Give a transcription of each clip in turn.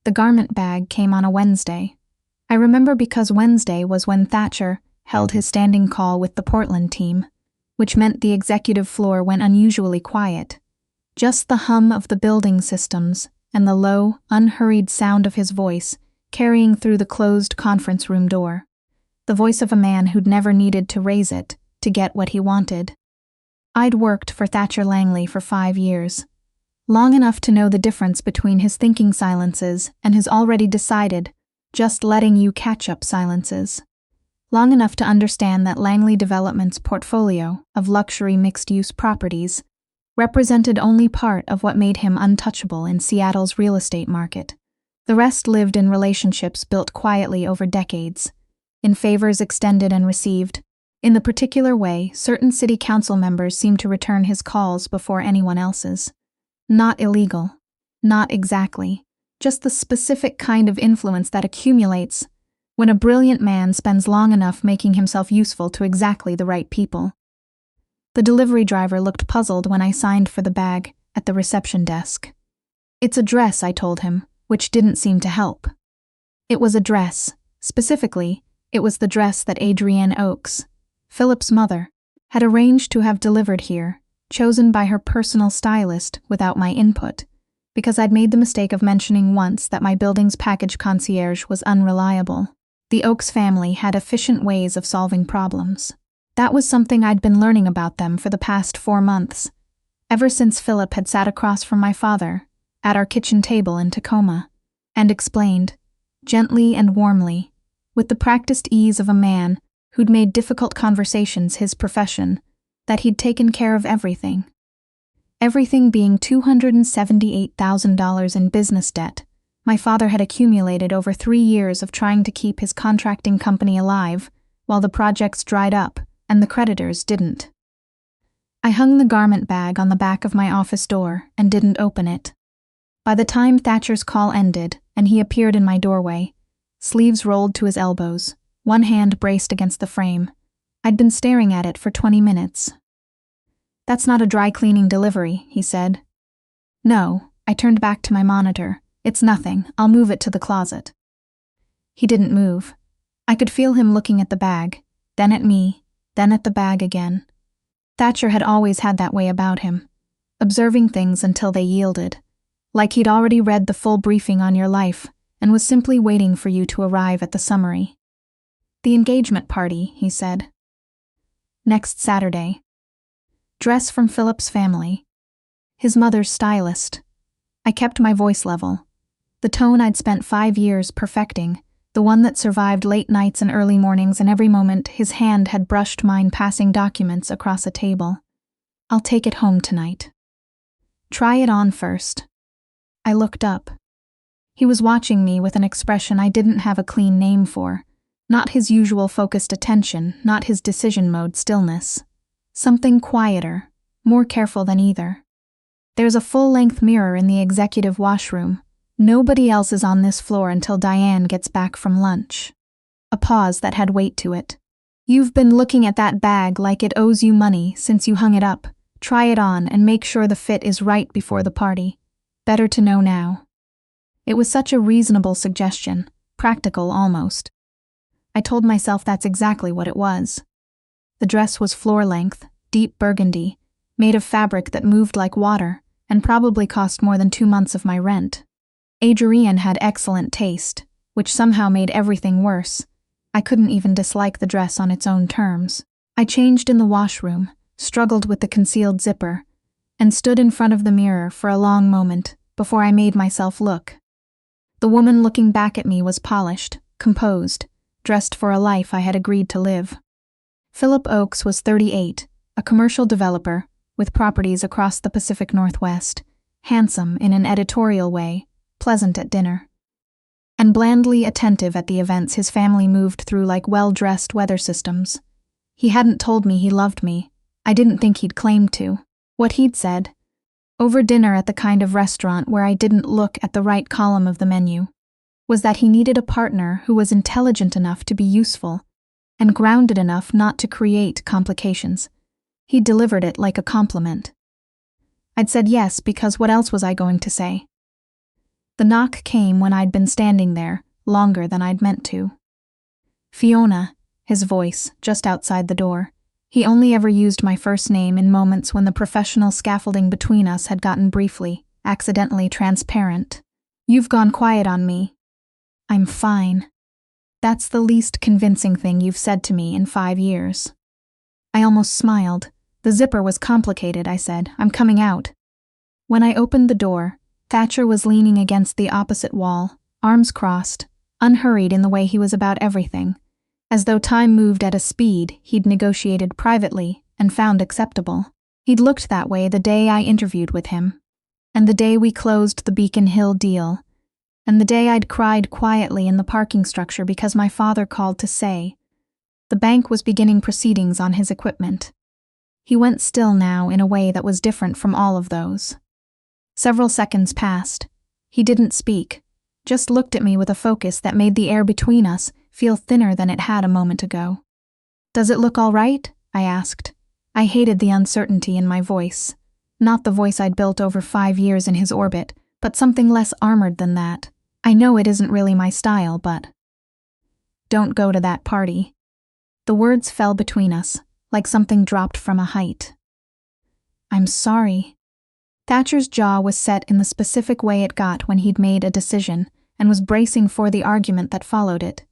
The garment bag came on a Wednesday. I remember because Wednesday was when Thatcher held his standing call with the Portland team, which meant the executive floor went unusually quiet. Just the hum of the building systems and the low, unhurried sound of his voice carrying through the closed conference room door. The voice of a man who'd never needed to raise it to get what he wanted. I'd worked for Thatcher Langley for 5 years, long enough to know the difference between his thinking silences and his already decided, just letting you catch up silences. Long enough to understand that Langley Development's portfolio of luxury mixed-use properties represented only part of what made him untouchable in Seattle's real estate market. The rest lived in relationships built quietly over decades, in favors extended and received. In the particular way, certain city council members seemed to return his calls before anyone else's. Not illegal. Not exactly. Just the specific kind of influence that accumulates when a brilliant man spends long enough making himself useful to exactly the right people. The delivery driver looked puzzled when I signed for the bag at the reception desk. "It's a dress," I told him, which didn't seem to help. It was a dress. Specifically, it was the dress that Adrienne Oakes, Philip's mother, had arranged to have delivered here, chosen by her personal stylist without my input, because I'd made the mistake of mentioning once that my building's package concierge was unreliable. The Oakes family had efficient ways of solving problems. That was something I'd been learning about them for the past 4 months, ever since Philip had sat across from my father at our kitchen table in Tacoma, and explained, gently and warmly, with the practiced ease of a man who'd made difficult conversations his profession, that he'd taken care of everything. Everything being $278,000 in business debt my father had accumulated over 3 years of trying to keep his contracting company alive while the projects dried up and the creditors didn't. I hung the garment bag on the back of my office door and didn't open it. By the time Thatcher's call ended and he appeared in my doorway, sleeves rolled to his elbows, one hand braced against the frame, I'd been staring at it for 20 minutes. "That's not a dry cleaning delivery," he said. "No," I turned back to my monitor. "It's nothing. I'll move it to the closet." He didn't move. I could feel him looking at the bag, then at me, then at the bag again. Thatcher had always had that way about him, observing things until they yielded, like he'd already read the full briefing on your life and was simply waiting for you to arrive at the summary. "The engagement party," he said. "Next Saturday. Dress from Philip's family. His mother's stylist." I kept my voice level. The tone I'd spent 5 years perfecting, the one that survived late nights and early mornings and every moment his hand had brushed mine passing documents across a table. "I'll take it home tonight. Try it on first." I looked up. He was watching me with an expression I didn't have a clean name for. Not his usual focused attention, not his decision mode stillness. Something quieter, more careful than either. There's a full-length mirror in the executive washroom. Nobody else is on this floor until Diane gets back from lunch. A pause that had weight to it. "You've been looking at that bag like it owes you money since you hung it up. Try it on and make sure the fit is right before the party. Better to know now." It was such a reasonable suggestion, practical almost. I told myself that's exactly what it was. The dress was floor-length, deep burgundy, made of fabric that moved like water, and probably cost more than 2 months of my rent. Adrienne had excellent taste, which somehow made everything worse. I couldn't even dislike the dress on its own terms. I changed in the washroom, struggled with the concealed zipper, and stood in front of the mirror for a long moment before I made myself look. The woman looking back at me was polished, composed, dressed for a life I had agreed to live. Philip Oakes was 38, a commercial developer with properties across the Pacific Northwest, handsome in an editorial way, pleasant at dinner, and blandly attentive at the events his family moved through like well-dressed weather systems. He hadn't told me he loved me. I didn't think he'd claimed to. What he'd said, over dinner at the kind of restaurant where I didn't look at the right column of the menu, was that he needed a partner who was intelligent enough to be useful and grounded enough not to create complications. He delivered it like a compliment. I'd said yes because what else was I going to say? The knock came when I'd been standing there, longer than I'd meant to. Fiona, his voice, just outside the door. He only ever used my first name in moments when the professional scaffolding between us had gotten briefly, accidentally transparent. You've gone quiet on me. I'm fine. That's the least convincing thing you've said to me in 5 years. I almost smiled. The zipper was complicated, I said. I'm coming out. When I opened the door, Thatcher was leaning against the opposite wall, arms crossed, unhurried in the way he was about everything, as though time moved at a speed he'd negotiated privately and found acceptable. He'd looked that way the day I interviewed with him, and the day we closed the Beacon Hill deal, and the day I'd cried quietly in the parking structure because my father called to say the bank was beginning proceedings on his equipment. He went still now in a way that was different from all of those. Several seconds passed. He didn't speak, just looked at me with a focus that made the air between us feel thinner than it had a moment ago. "Does it look all right?" I asked. I hated the uncertainty in my voice. Not the voice I'd built over 5 years in his orbit, but something less armored than that. I know it isn't really my style, but... "Don't go to that party." The words fell between us, like something dropped from a height. "I'm sorry." Thatcher's jaw was set in the specific way it got when he'd made a decision and was bracing for the argument that followed it.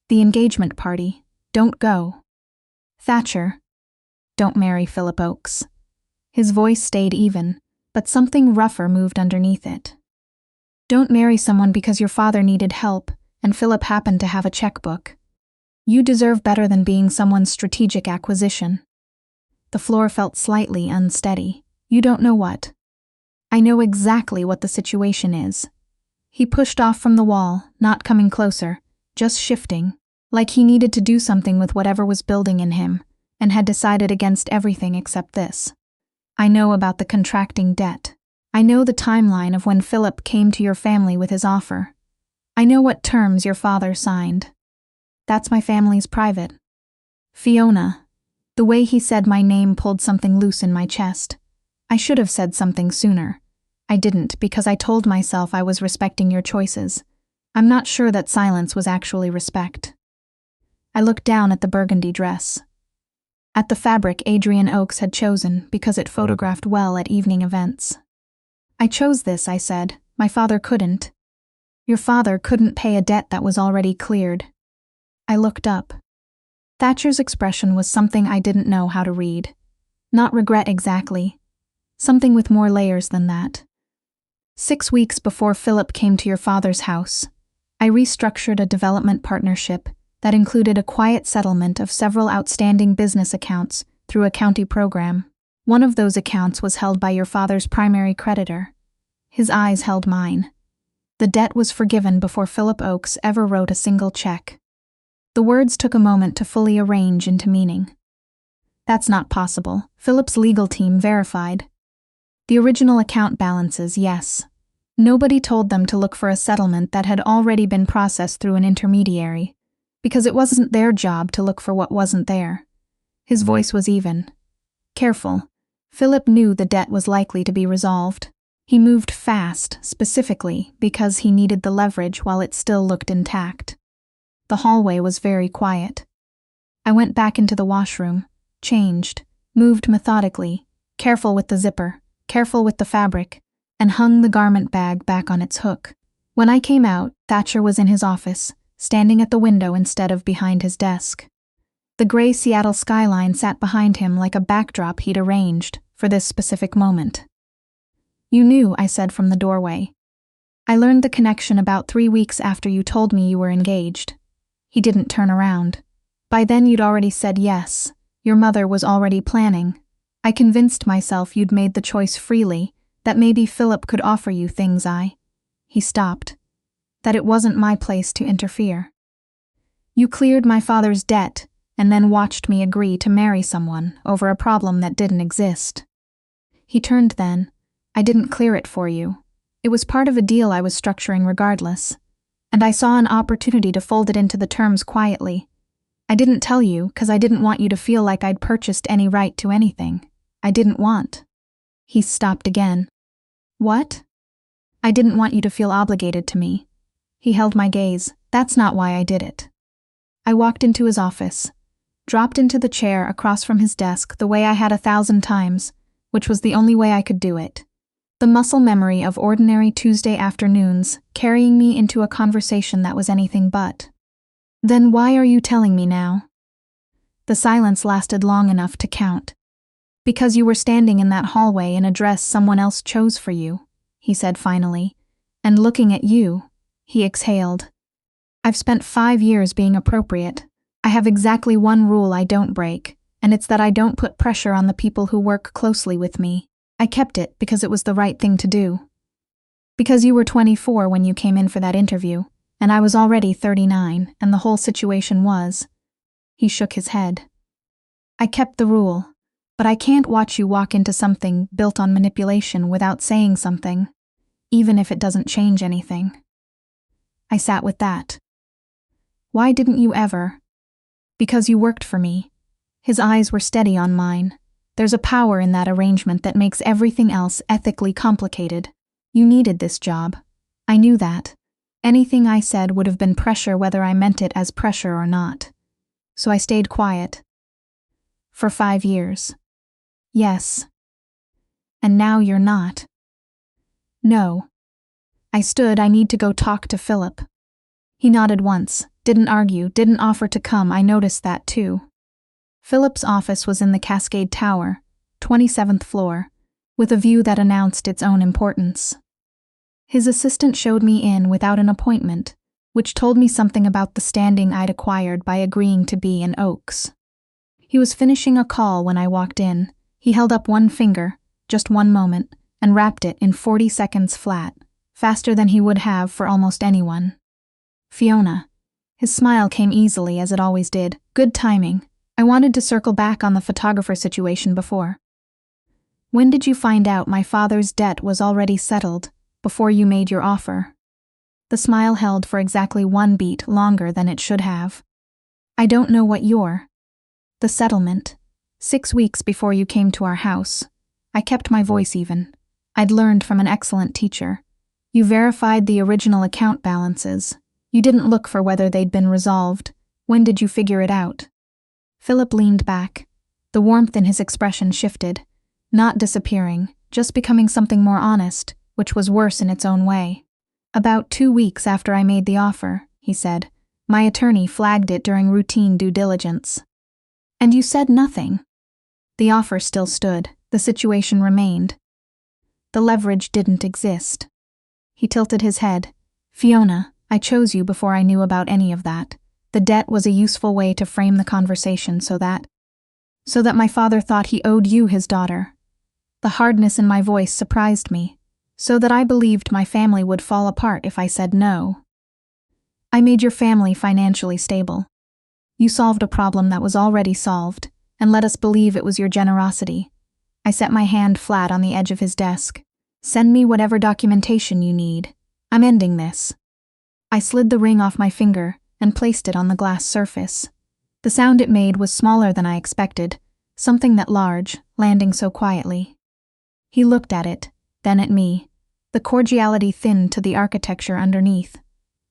The engagement party. Don't go. Thatcher. Don't marry Philip Oakes. His voice stayed even, but something rougher moved underneath it. Don't marry someone because your father needed help and Philip happened to have a checkbook. You deserve better than being someone's strategic acquisition. The floor felt slightly unsteady. You don't know what. I know exactly what the situation is. He pushed off from the wall, not coming closer, just shifting, like he needed to do something with whatever was building in him, and had decided against everything except this. I know about the contracting debt. I know the timeline of when Philip came to your family with his offer. I know what terms your father signed. That's my family's private. Fiona. The way he said my name pulled something loose in my chest. I should have said something sooner. I didn't because I told myself I was respecting your choices. I'm not sure that silence was actually respect. I looked down at the burgundy dress. At the fabric Adrian Oakes had chosen because it photographed well at evening events. I chose this, I said. My father couldn't. Your father couldn't pay a debt that was already cleared. I looked up. Thatcher's expression was something I didn't know how to read. Not regret exactly. Something with more layers than that. 6 weeks before Philip came to your father's house, I restructured a development partnership that included a quiet settlement of several outstanding business accounts through a county program. One of those accounts was held by your father's primary creditor. His eyes held mine. The debt was forgiven before Philip Oakes ever wrote a single check. The words took a moment to fully arrange into meaning. That's not possible. Philip's legal team verified. The original account balances, yes. Nobody told them to look for a settlement that had already been processed through an intermediary, because it wasn't their job to look for what wasn't there. His voice was even. Careful. Philip knew the debt was likely to be resolved. He moved fast, specifically, because he needed the leverage while it still looked intact. The hallway was very quiet. I went back into the washroom, changed, moved methodically, careful with the zipper, careful with the fabric, and hung the garment bag back on its hook. When I came out, Thatcher was in his office, standing at the window instead of behind his desk. The gray Seattle skyline sat behind him like a backdrop he'd arranged for this specific moment. You knew, I said from the doorway. I learned the connection about 3 weeks after you told me you were engaged. He didn't turn around. By then you'd already said yes. Your mother was already planning. I convinced myself you'd made the choice freely, that maybe Philip could offer you things He stopped. That it wasn't my place to interfere. You cleared my father's debt, and then watched me agree to marry someone over a problem that didn't exist. He turned then. I didn't clear it for you. It was part of a deal I was structuring regardless, and I saw an opportunity to fold it into the terms quietly. I didn't tell you because I didn't want you to feel like I'd purchased any right to anything. I didn't want. He stopped again. What? I didn't want you to feel obligated to me." He held my gaze. "That's not why I did it." I walked into his office, dropped into the chair across from his desk the way I had 1,000 times, which was the only way I could do it. The muscle memory of ordinary Tuesday afternoons carrying me into a conversation that was anything but. "Then why are you telling me now?" The silence lasted long enough to count. "Because you were standing in that hallway in a dress someone else chose for you," he said finally, "and looking at you," he exhaled. "I've spent 5 years being appropriate. I have exactly one rule I don't break, and it's that I don't put pressure on the people who work closely with me. I kept it because it was the right thing to do. Because you were 24 when you came in for that interview, and I was already 39, and the whole situation was..." He shook his head. "I kept the rule, but I can't watch you walk into something built on manipulation without saying something, even if it doesn't change anything." I sat with that. "Why didn't you ever?" "Because you worked for me." His eyes were steady on mine. "There's a power in that arrangement that makes everything else ethically complicated. You needed this job. I knew that. Anything I said would have been pressure whether I meant it as pressure or not. So I stayed quiet. For 5 years. Yes. And now you're not." "No." I stood. "I need to go talk to Philip." He nodded once, didn't argue, didn't offer to come. I noticed that too. Philip's office was in the Cascade Tower, 27th floor, with a view that announced its own importance. His assistant showed me in without an appointment, which told me something about the standing I'd acquired by agreeing to be in Oaks. He was finishing a call when I walked in. He held up one finger, just one moment, and wrapped it in 40 seconds flat, faster than he would have for almost anyone. "Fiona." His smile came easily, as it always did. "Good timing. I wanted to circle back on the photographer situation before. When did you find out my father's debt was already settled, before you made your offer?" The smile held for exactly 1 beat longer than it should have. "I don't know what you're..." "The settlement. 6 weeks before you came to our house. I kept my voice even. I'd learned from an excellent teacher. You verified the original account balances. You didn't look for whether they'd been resolved. When did you figure it out?" Philip leaned back. The warmth in his expression shifted, not disappearing, just becoming something more honest, which was worse in its own way. "About 2 weeks after I made the offer," he said. "My attorney flagged it during routine due diligence." "And you said nothing?" The offer still stood. The situation remained. The leverage didn't exist. He tilted his head. "Fiona, I chose you before I knew about any of that. The debt was a useful way to frame the conversation so that my father thought he owed you his daughter." The hardness in my voice surprised me. "So that I believed my family would fall apart if I said no." "I made your family financially stable. You solved a problem that was already solved, and let us believe it was your generosity." I set my hand flat on the edge of his desk. "Send me whatever documentation you need. I'm ending this." I slid the ring off my finger and placed it on the glass surface. The sound it made was smaller than I expected, something that large, landing so quietly. He looked at it, then at me. The cordiality thinned to the architecture underneath.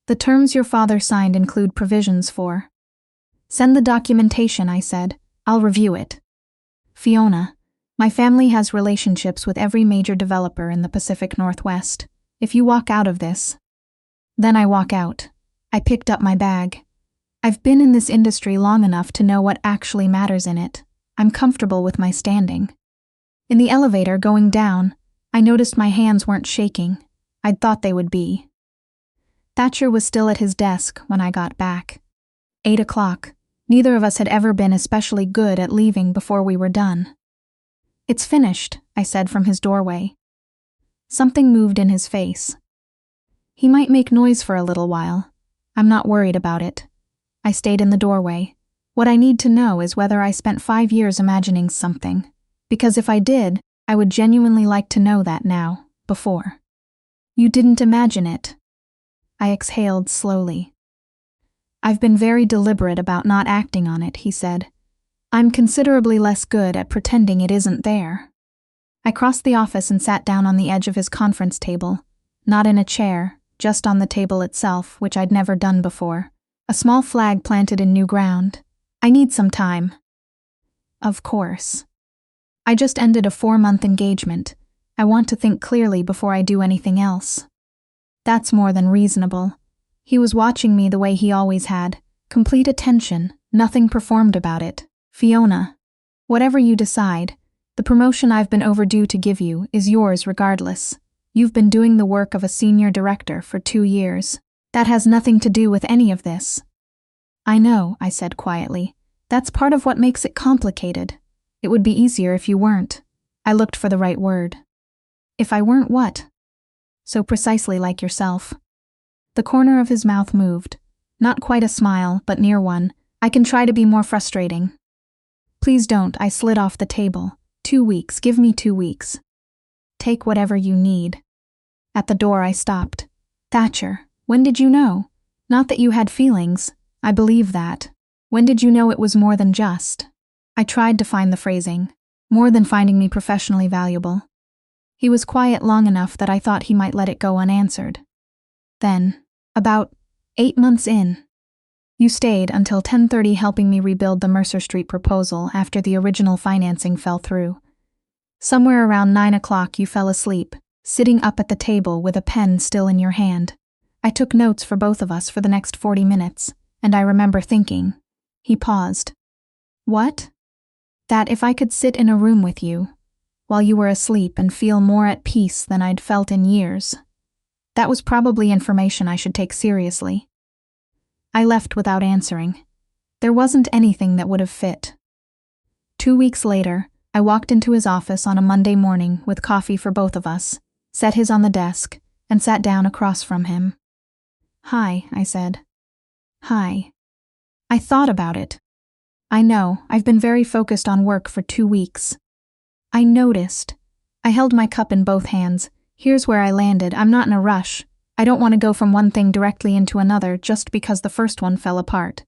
"The terms your father signed include provisions for..." "Send the documentation," I said. "I'll review it." "Fiona, my family has relationships with every major developer in the Pacific Northwest. If you walk out of this..." Then I walk out. I picked up my bag. I've been in this industry long enough to know what actually matters in it. I'm comfortable with my standing. In the elevator going down, I noticed my hands weren't shaking. I'd thought they would be. Thatcher was still at his desk when I got back. 8 o'clock. Neither of us had ever been especially good at leaving before we were done. "It's finished," I said from his doorway. Something moved in his face. "He might make noise for a little while. I'm not worried about it." I stayed in the doorway. "What I need to know is whether I spent 5 years imagining something. Because if I did, I would genuinely like to know that now, before." "You didn't imagine it." I exhaled slowly. "I've been very deliberate about not acting on it," he said. "I'm considerably less good at pretending it isn't there." I crossed the office and sat down on the edge of his conference table. Not in a chair, just on the table itself, which I'd never done before. A small flag planted in new ground. I need some time. Of course. I just ended a 4-month engagement. I want to think clearly before I do anything else. That's more than reasonable. He was watching me the way he always had. Complete attention, nothing performed about it. Fiona, whatever you decide, the promotion I've been overdue to give you is yours regardless. You've been doing the work of a senior director for 2 years. That has nothing to do with any of this. I know, I said quietly. That's part of what makes it complicated. It would be easier if you weren't. I looked for the right word. If I weren't what? So precisely like yourself. The corner of his mouth moved. Not quite a smile, but near one. I can try to be more frustrating. Please don't, I slid off the table. 2 weeks, give me 2 weeks. Take whatever you need. At the door I stopped. Thatcher, when did you know? Not that you had feelings. I believe that. When did you know it was more than just? I tried to find the phrasing. More than finding me professionally valuable. He was quiet long enough that I thought he might let it go unanswered. Then, about 8 months in, you stayed until 10:30 helping me rebuild the Mercer Street proposal after the original financing fell through. Somewhere around 9 o'clock you fell asleep, sitting up at the table with a pen still in your hand. I took notes for both of us for the next 40 minutes, and I remember thinking. He paused. What? That if I could sit in a room with you, while you were asleep and feel more at peace than I'd felt in years. That was probably information I should take seriously. I left without answering. There wasn't anything that would have fit. 2 weeks later, I walked into his office on a Monday morning with coffee for both of us, set his on the desk, and sat down across from him. Hi, I said. Hi. I thought about it. I know, I've been very focused on work for 2 weeks. I noticed. I held my cup in both hands. Here's where I landed. I'm not in a rush. I don't want to go from one thing directly into another just because the first one fell apart.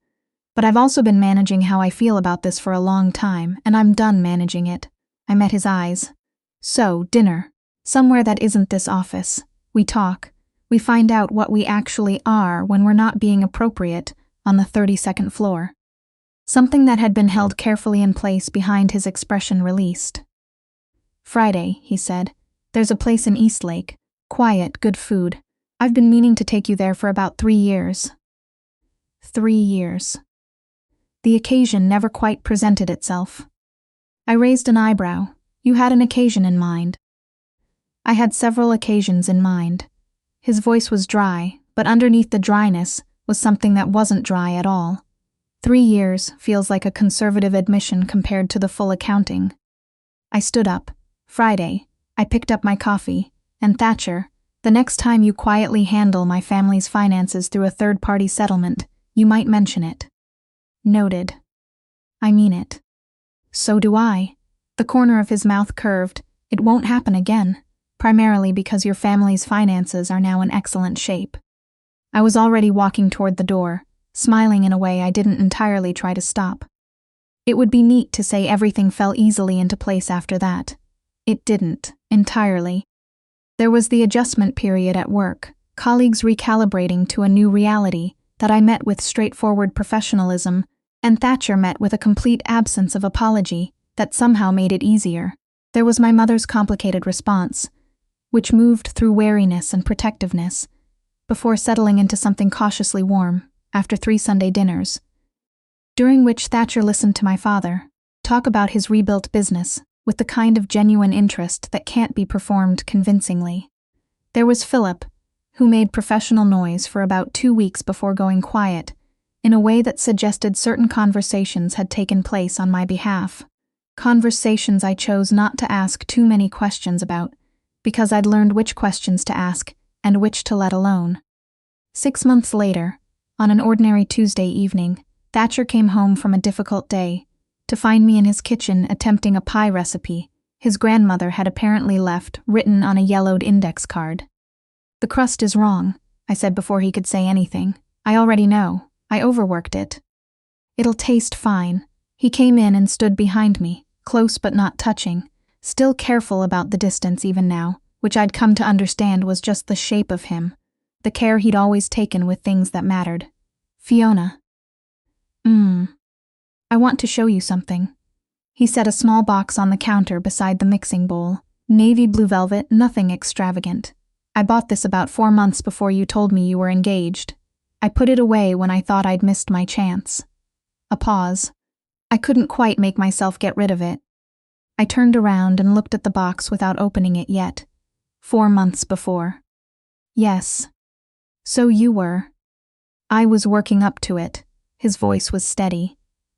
But I've also been managing how I feel about this for a long time, and I'm done managing it. I met his eyes. So, dinner. Somewhere that isn't this office. We talk. We find out what we actually are when we're not being appropriate on the 32nd floor. Something that had been held carefully in place behind his expression released. Friday, he said. There's a place in Eastlake. Quiet, good food. I've been meaning to take you there for about 3 years. 3 years. The occasion never quite presented itself. I raised an eyebrow. You had an occasion in mind. I had several occasions in mind. His voice was dry, but underneath the dryness was something that wasn't dry at all. 3 years feels like a conservative admission compared to the full accounting. I stood up. Friday, I picked up my coffee, and Thatcher, the next time you quietly handle my family's finances through a third-party settlement, you might mention it. Noted. I mean it. So do I. The corner of his mouth curved. It won't happen again, primarily because your family's finances are now in excellent shape. I was already walking toward the door, smiling in a way I didn't entirely try to stop. It would be neat to say everything fell easily into place after that. It didn't, entirely. There was the adjustment period at work, colleagues recalibrating to a new reality that I met with straightforward professionalism, and Thatcher met with a complete absence of apology that somehow made it easier. There was my mother's complicated response, which moved through wariness and protectiveness, before settling into something cautiously warm after 3 Sunday dinners, during which Thatcher listened to my father talk about his rebuilt business with the kind of genuine interest that can't be performed convincingly. There was Philip, who made professional noise for about 2 weeks before going quiet, in a way that suggested certain conversations had taken place on my behalf. Conversations I chose not to ask too many questions about, because I'd learned which questions to ask and which to let alone. 6 months later, on an ordinary Tuesday evening, Thatcher came home from a difficult day, to find me in his kitchen attempting a pie recipe his grandmother had apparently left written on a yellowed index card. The crust is wrong, I said before he could say anything. I already know. I overworked it. It'll taste fine. He came in and stood behind me, close but not touching, still careful about the distance even now, which I'd come to understand was just the shape of him, the care he'd always taken with things that mattered. Fiona. I want to show you something. He set a small box on the counter beside the mixing bowl. Navy blue velvet, nothing extravagant. I bought this about 4 months before you told me you were engaged. I put it away when I thought I'd missed my chance. A pause. I couldn't quite make myself get rid of it. I turned around and looked at the box without opening it yet. 4 months before. Yes. So you were. I was working up to it. His voice was steady.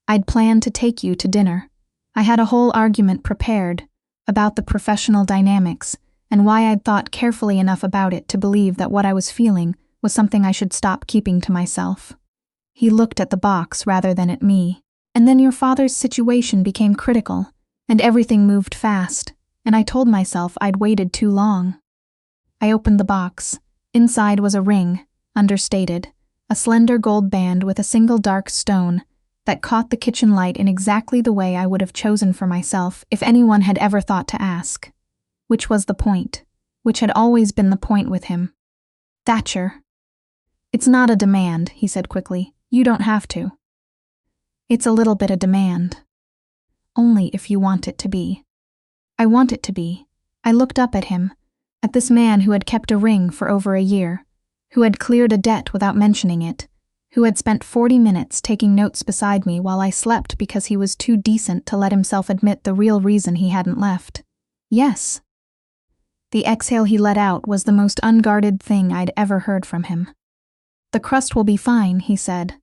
I'd planned to take you to dinner. I had a whole argument prepared about the professional dynamics and why I'd thought carefully enough about it to believe that what I was feeling was something I should stop keeping to myself. He looked at the box rather than at me. And then your father's situation became critical, and everything moved fast, and I told myself I'd waited too long. I opened the box. Inside was a ring, understated, a slender gold band with a single dark stone that caught the kitchen light in exactly the way I would have chosen for myself if anyone had ever thought to ask. Which was the point, which had always been the point with him. Thatcher. It's not a demand, he said quickly. You don't have to. It's a little bit a demand. Only if you want it to be. I want it to be. I looked up at him, at this man who had kept a ring for over a year, who had cleared a debt without mentioning it, who had spent 40 minutes taking notes beside me while I slept because he was too decent to let himself admit the real reason he hadn't left. Yes. The exhale he let out was the most unguarded thing I'd ever heard from him. The crust will be fine, he said.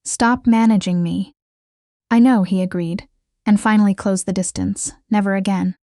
Stop managing me. I know, he agreed, and finally closed the distance. Never again.